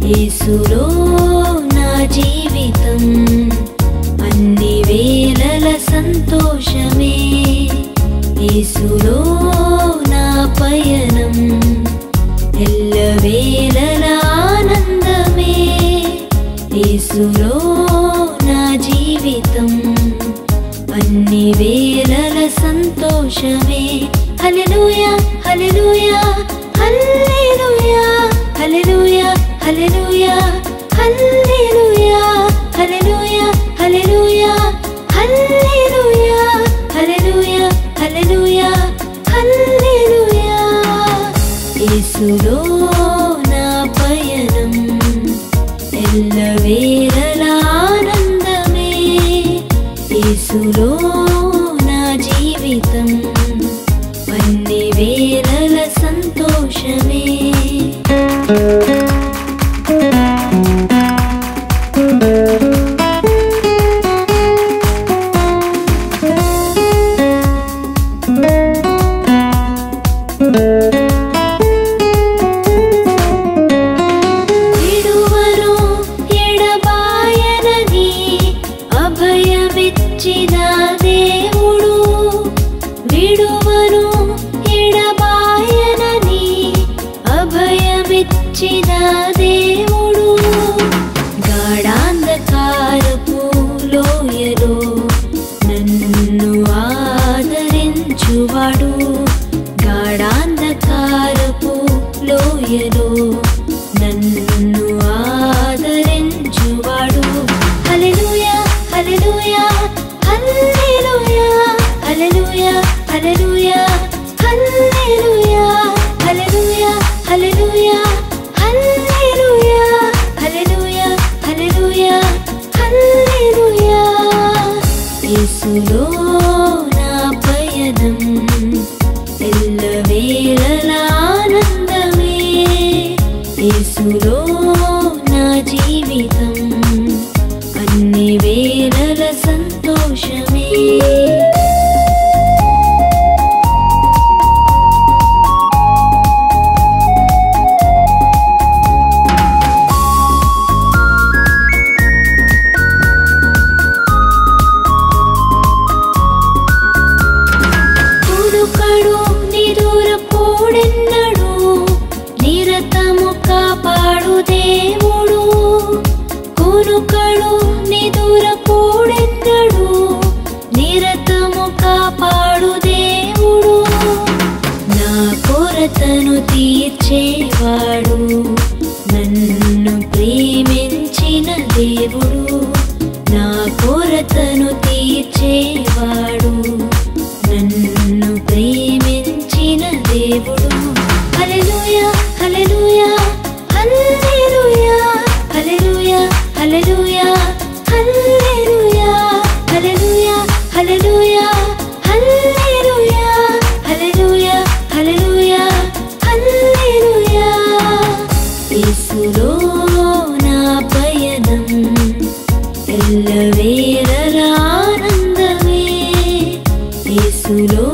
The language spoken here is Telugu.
యేసులో నా జీవితం అన్ని వేళల సంతోషమే యేసులో నా పయనం ఎల్లవేళల ఆనందమే యేసులో నా జీవితం అన్ని వేళల సంతోషమే హల్లెలూయా హల్లెలూయా హల్లెలూయా హల్లెలూయా హల్లెలూయా హల్లెలూయా హల్లెలూయా హల్లెలూయా హల్లెలూయా హల్లెలూయా హల్లెలూయా హల్లెలూయా యేసులో నా పయనం ఎల్లవేళల ఆనందమే యేసులో నా జీవితం అన్ని వేళల సంతోషమే విడువను ఎడబాయనని అభయమిచ్చిన దేవుడు విడువను ఎడబాయనని అభయమిచ్చిన దేవుడు గాఢాంధకారపు లోయలో నన్ను ఆదరించువాడు గాఢాంధకారపు లోయలో నన్ను ఆదరించువాడు హల్లెలూయా హల్లెలూయా హల్లెలూయా హల్లెలూయా హల్లెలూయా హల్లెలూయా హల్లెలూయా హల్లెలూయా హల్లెలూయా హల్లెలూయా హల్లెలూయా హల్లెలూయా యేసులో నా పయనం ఎల్లవేళల ఆనందమే యేసులో నా జీవితం అన్ని వేళల సంతోషమే కునుకడు నిదురపోడెన్నడు నిరతము కాపాడు దేవుడు కునుకడు నిదురపోడెన్నడు నిరతము కాపాడు దేవుడు నా కొరతను తీర్చేవాడు నన్ను ప్రేమించిన దేవుడు నా కొరతను తీర్చేవాడు నన్ను ప్రేమించిన దేవుడు హల్లెలూయా హల్లెలూయా హల్లెలూయా హల్లెలూయా హల్లెలూయా హల్లెలూయా హల్లెలూయా హల్లెలూయా హల్లెలూయా హల్లెలూయా హల్లెలూయా హల్లెలూయా యేసులో నా పయనం ఎల్లవేళల ఆనందమే యేసులో